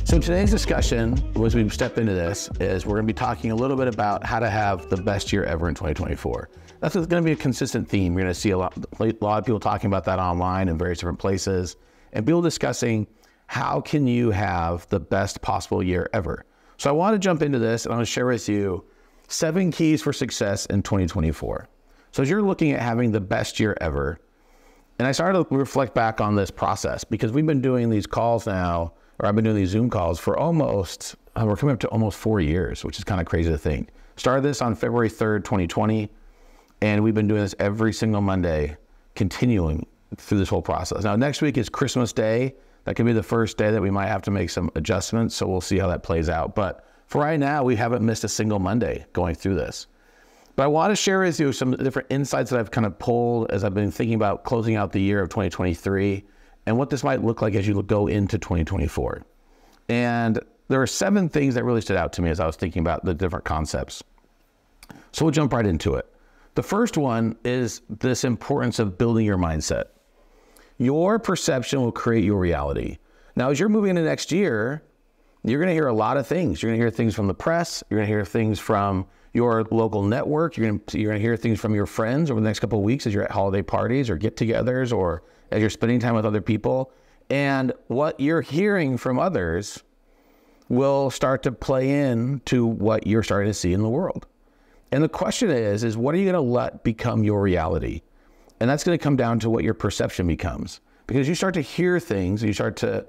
So today's discussion, as we step into this, is we're going to be talking a little bit about how to have the best year ever in 2024. That's going to be a consistent theme. You're going to see a lot of people talking about that online in various different places, and people discussing how can you have the best possible year ever. So I want to jump into this, and I'm going to share with you 7 keys for success in 2024. So as you're looking at having the best year ever, and I started to reflect back on this process because we've been doing these calls now, or I've been doing these Zoom calls for almost, we're coming up to almost 4 years, which is kind of crazy to think. Started this on February 3rd, 2020, and we've been doing this every single Monday, continuing through this whole process. Now, next week is Christmas Day. That could be the first day that we might have to make some adjustments, so we'll see how that plays out. But for right now, we haven't missed a single Monday going through this. But I want to share with you some different insights that I've kind of pulled as I've been thinking about closing out the year of 2023 and what this might look like as you go into 2024. And there are 7 things that really stood out to me as I was thinking about the different concepts. So we'll jump right into it. The first one is this importance of building your mindset. Your perception will create your reality. Now, as you're moving into next year, you're going to hear a lot of things. You're going to hear things from the press. You're going to hear things from your local network. You're going to hear things from your friends over the next couple of weeks as you're at holiday parties or get-togethers or as you're spending time with other people. And what you're hearing from others will start to play into what you're starting to see in the world. And the question is what are you going to let become your reality? And that's going to come down to what your perception becomes. Because you start to hear things, you start to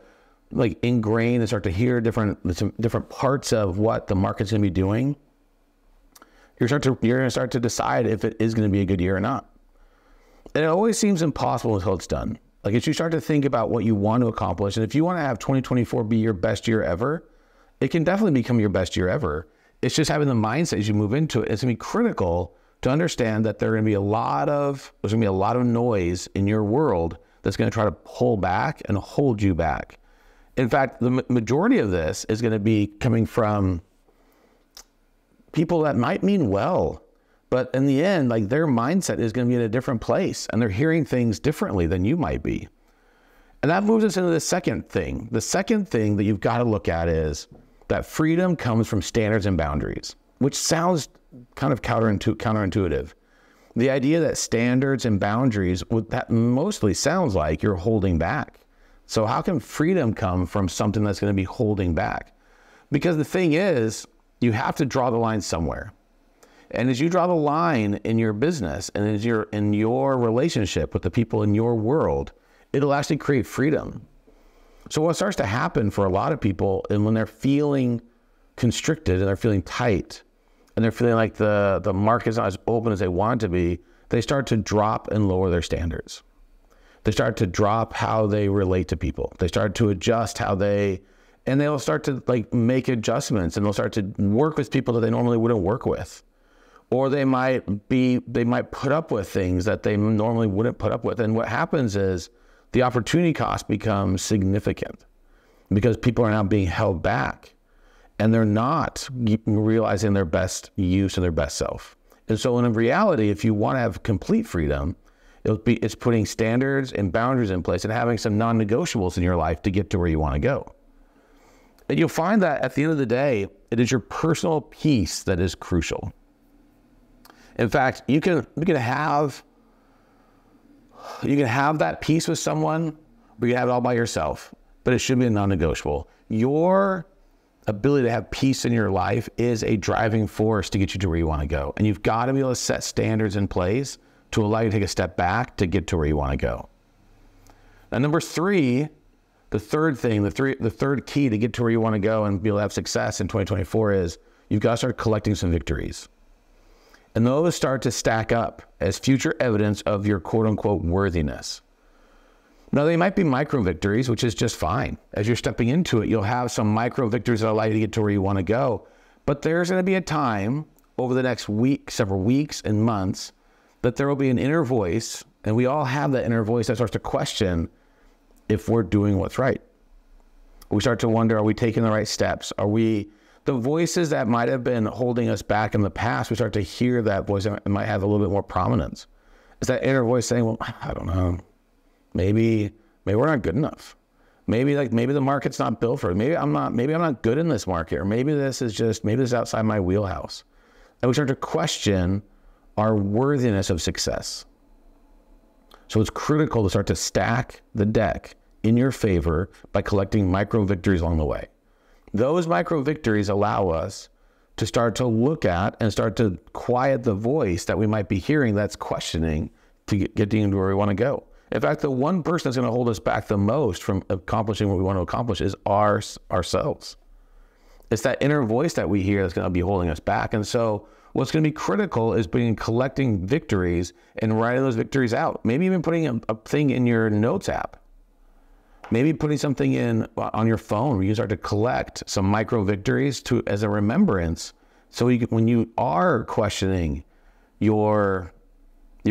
ingrain and start to hear different parts of what the market's going to be doing. You're going to start to decide if it is going to be a good year or not. And it always seems impossible until it's done. Like as you start to think about what you want to accomplish, and if you want to have 2024 be your best year ever, it can definitely become your best year ever. It's just having the mindset as you move into it. It's going to be critical to understand that there's going to be a lot of noise in your world that's going to try to pull back and hold you back. In fact, the majority of this is going to be coming from people that might mean well, but in the end, their mindset is going to be in a different place and they're hearing things differently than you might be. And that moves us into the second thing. The second thing that you've got to look at is that freedom comes from standards and boundaries, which sounds kind of counterintuitive. The idea that standards and boundaries, that mostly sounds like you're holding back. So how can freedom come from something that's going to be holding back? Because the thing is, you have to draw the line somewhere. And as you draw the line in your business and as you're in your relationship with the people in your world, it'll actually create freedom. So what starts to happen for a lot of people, and when they're feeling constricted and they're feeling tight, and they're feeling like the market's not as open as they want it to be, they start to drop and lower their standards. They start to drop how they relate to people. They start to adjust and they'll start to make adjustments, and they'll start to work with people that they normally wouldn't work with. Or they might put up with things that they normally wouldn't put up with. And what happens is the opportunity cost becomes significant because people are now being held back and they're not realizing their best use and their best self. And so in reality, if you want to have complete freedom, it's putting standards and boundaries in place and having some non-negotiables in your life to get to where you want to go. And you'll find that at the end of the day, it is your personal peace that is crucial. In fact, you can have that peace with someone, or you can have it all by yourself, but it should be a non-negotiable. Your ability to have peace in your life is a driving force to get you to where you want to go. And you've got to be able to set standards in place to allow you to take a step back to get to where you want to go. Now, number 3, the third key to get to where you want to go and be able to have success in 2024 is you've got to start collecting some victories. And those start to stack up as future evidence of your quote unquote worthiness. Now, they might be micro victories, which is just fine. As you're stepping into it, you'll have some micro victories that allow you to get to where you want to go. But there's going to be a time over the next week, several weeks and months, that there will be an inner voice, and we all have that inner voice that starts to question if we're doing what's right. We start to wonder, are we taking the right steps? The voices that might have been holding us back in the past, we start to hear that voice that might have a little bit more prominence. It's that inner voice saying, well, I don't know, maybe we're not good enough. Maybe the market's not built for it. Maybe I'm not good in this market, or maybe this is outside my wheelhouse. And we start to question our worthiness of success. So it's critical to start to stack the deck in your favor by collecting micro victories along the way. Those micro victories allow us to start to look at and start to quiet the voice that we might be hearing that's questioning to getting to where we want to go. In fact, the one person that's going to hold us back the most from accomplishing what we want to accomplish is ourselves. It's that inner voice that we hear that's going to be holding us back. And so what's going to be critical is collecting victories and writing those victories out. Maybe even putting a thing in your notes app. Maybe putting something in on your phone where you start to collect some micro victories as a remembrance. So when you are questioning your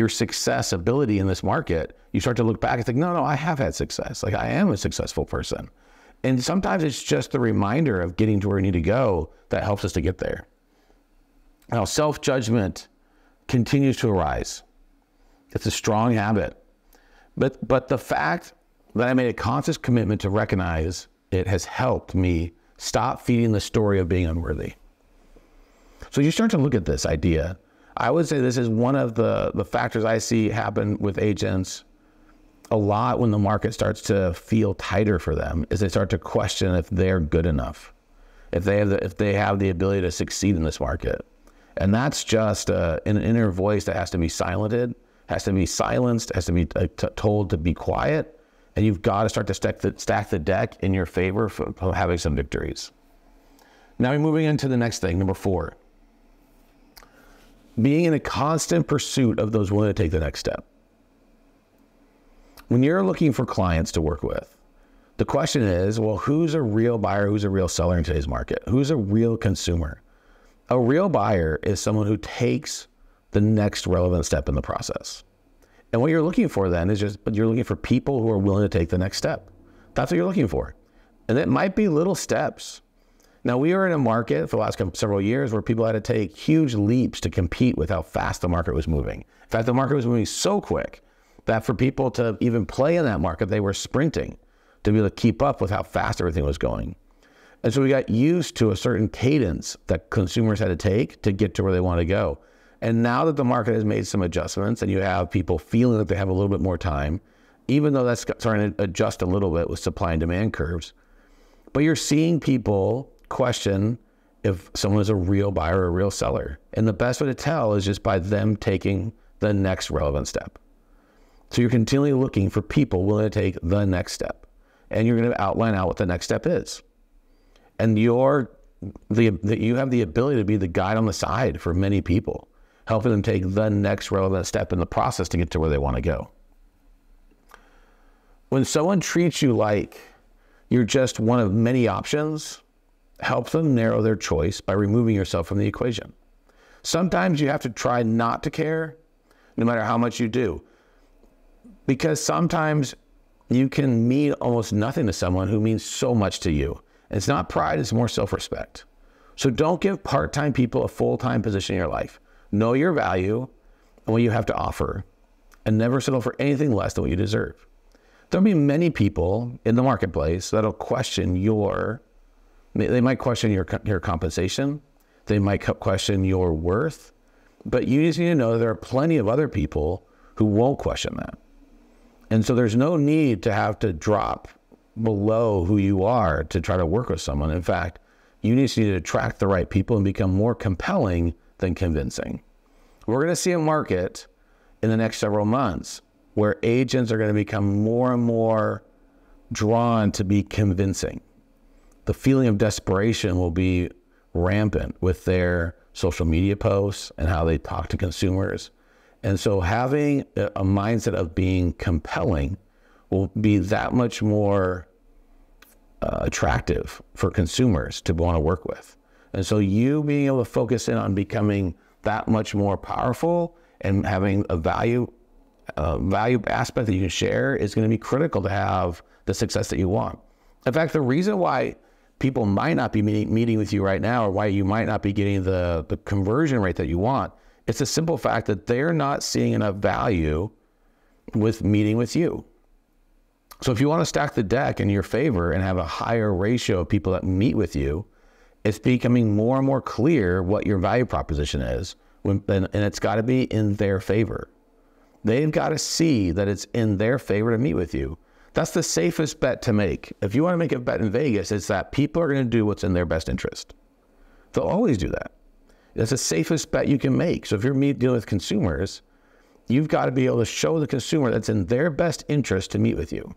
success ability in this market, you start to look back and think, no, I have had success. Like, I am a successful person. And sometimes it's just the reminder of getting to where we need to go that helps us to get there. Now, self-judgment continues to arise. It's a strong habit. But the fact that I made a conscious commitment to recognize it has helped me stop feeding the story of being unworthy. So you start to look at this idea. I would say this is one of the factors I see happen with agents a lot when the market starts to feel tighter for them, is they start to question if they're good enough, if they have the ability to succeed in this market. And that's just an inner voice that has to be silenced, has to be told to be quiet. And you've got to start to stack the deck in your favor for having some victories. Now we're moving into the next thing, number 4. Being in a constant pursuit of those willing to take the next step. When you're looking for clients to work with, the question is, well, who's a real buyer? Who's a real seller in today's market? Who's a real consumer? A real buyer is someone who takes the next relevant step in the process. And what you're looking for then is you're looking for people who are willing to take the next step. That's what you're looking for. And it might be little steps. Now, we are in a market for the last several years where people had to take huge leaps to compete with how fast the market was moving. In fact, the market was moving so quick that for people to even play in that market, they were sprinting to be able to keep up with how fast everything was going. And so we got used to a certain cadence that consumers had to take to get to where they want to go. And now that the market has made some adjustments and you have people feeling that they have a little bit more time, even though that's starting to adjust a little bit with supply and demand curves, but you're seeing people question if someone is a real buyer or a real seller. And the best way to tell is just by them taking the next relevant step. So you're continually looking for people willing to take the next step. And you're going to outline out what the next step is. And you have the ability to be the guide on the side for many people, helping them take the next relevant step in the process to get to where they want to go. When someone treats you like you're just one of many options, help them narrow their choice by removing yourself from the equation. Sometimes you have to try not to care, no matter how much you do. Because sometimes you can mean almost nothing to someone who means so much to you. And it's not pride, it's more self-respect. So don't give part-time people a full-time position in your life. Know your value and what you have to offer, and never settle for anything less than what you deserve. There'll be many people in the marketplace that'll question they might question your compensation. They might question your worth, but you just need to know that there are plenty of other people who won't question that. And so there's no need to have to drop below who you are to try to work with someone. In fact, you need to attract the right people and become more compelling than convincing. We're going to see a market in the next several months where agents are going to become more and more drawn to be convincing. The feeling of desperation will be rampant with their social media posts and how they talk to consumers. And so having a mindset of being compelling will be that much more attractive for consumers to want to work with. And so you being able to focus in on becoming that much more powerful and having a value aspect that you can share is going to be critical to have the success that you want. In fact, the reason why people might not be meeting with you right now, or why you might not be getting the conversion rate that you want, it's a simple fact that they're not seeing enough value with meeting with you. So if you want to stack the deck in your favor and have a higher ratio of people that meet with you, it's becoming more and more clear what your value proposition is, and it's got to be in their favor. They've got to see that it's in their favor to meet with you. That's the safest bet to make. If you want to make a bet in Vegas, it's that people are going to do what's in their best interest. They'll always do that. That's the safest bet you can make. So if you're dealing with consumers, you've got to be able to show the consumer that's in their best interest to meet with you.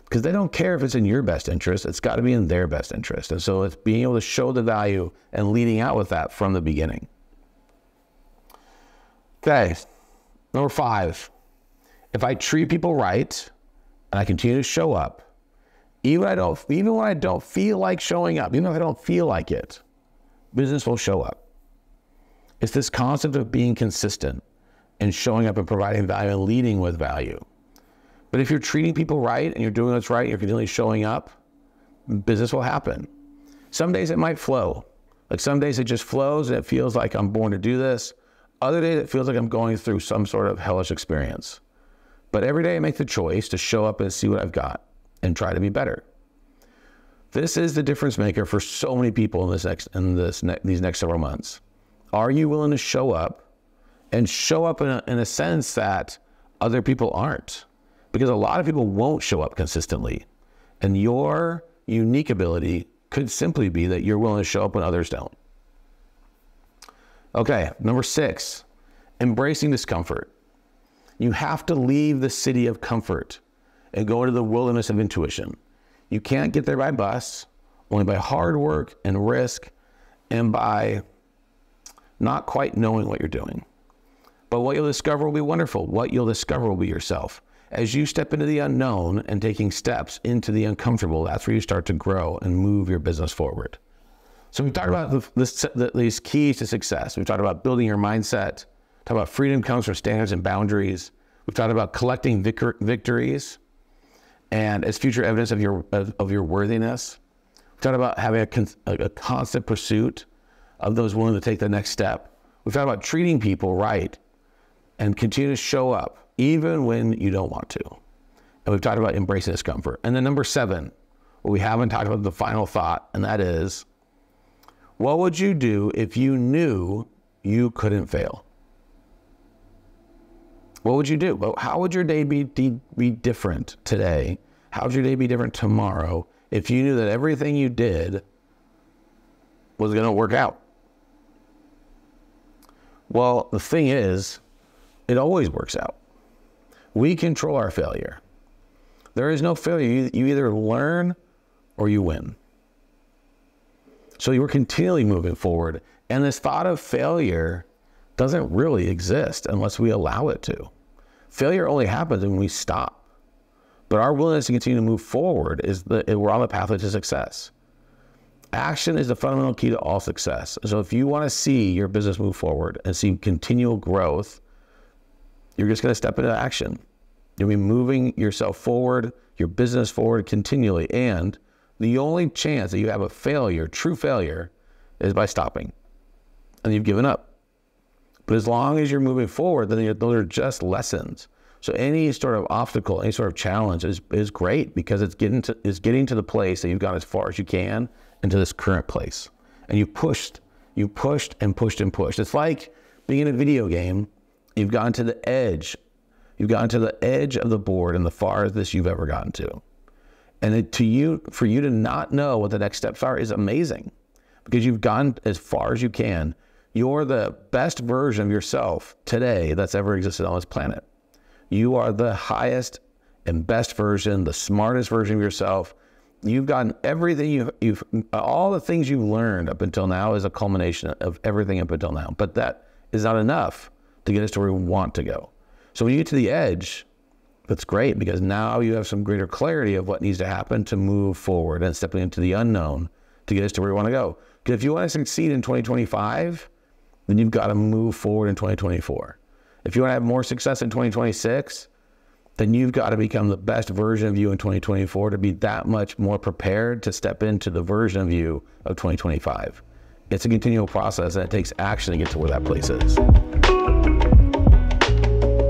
Because they don't care if it's in your best interest, it's got to be in their best interest. And so it's being able to show the value and leading out with that from the beginning. Okay, number 5, if I treat people right and I continue to show up, even when I don't feel like showing up, even if I don't feel like it, business will show up. It's this concept of being consistent and showing up and providing value and leading with value. But if you're treating people right and you're doing what's right, you're continually showing up, business will happen. Some days it might flow. Like some days it just flows and it feels like I'm born to do this. Other days it feels like I'm going through some sort of hellish experience. But every day I make the choice to show up and see what I've got and try to be better. This is the difference maker for so many people in these next several months. Are you willing to show up and show up in a sense that other people aren't? Because a lot of people won't show up consistently. And your unique ability could simply be that you're willing to show up when others don't. Okay, number 6, embracing discomfort. You have to leave the city of comfort and go into the wilderness of intuition. You can't get there by bus, only by hard work and risk and by not quite knowing what you're doing. But what you'll discover will be wonderful. What you'll discover will be yourself. As you step into the unknown and taking steps into the uncomfortable, that's where you start to grow and move your business forward. So we talked about these keys to success. We've talked about building your mindset. Talked about freedom comes from standards and boundaries. We've talked about collecting victories and as future evidence of your worthiness. We've talked about having a constant pursuit of those willing to take the next step. We've talked about treating people right and continue to show up even when you don't want to. And we've talked about embracing discomfort. And then number 7, what we haven't talked about, the final thought, and that is, what would you do if you knew you couldn't fail? What would you do? Well, how would your day be different today? How would your day be different tomorrow if you knew that everything you did was going to work out? Well, the thing is, it always works out. We control our failure. There is no failure. You either learn or you win. So you were continually moving forward. And this thought of failure doesn't really exist unless we allow it to. Failure only happens when we stop. But our willingness to continue to move forward we're on the pathway to success. Action is the fundamental key to all success. So if you want to see your business move forward and see continual growth, you're just going to step into action. You'll be moving yourself forward, your business forward continually. And the only chance that you have a failure, true failure, is by stopping. And you've given up. But as long as you're moving forward, then those are just lessons. So any sort of obstacle, any sort of challenge is great because it's getting to the place that you've gone as far as you can into this current place. And you pushed and pushed and pushed. It's like being in a video game. You've gotten to the edge. You've gotten to the edge of the board and the farthest you've ever gotten to. And for you to not know what the next steps are is amazing because you've gone as far as you can. You're the best version of yourself today that's ever existed on this planet. You are the highest and best version, the smartest version of yourself. You've gotten everything all the things you've learned up until now is a culmination of everything up until now. But that is not enough to get us to where we want to go. So when you get to the edge, that's great because now you have some greater clarity of what needs to happen to move forward and stepping into the unknown to get us to where we want to go. Because if you want to succeed in 2025, then you've got to move forward in 2024. If you want to have more success in 2026, then you've got to become the best version of you in 2024 to be that much more prepared to step into the version of you of 2025. It's a continual process and it takes action to get to where that place is.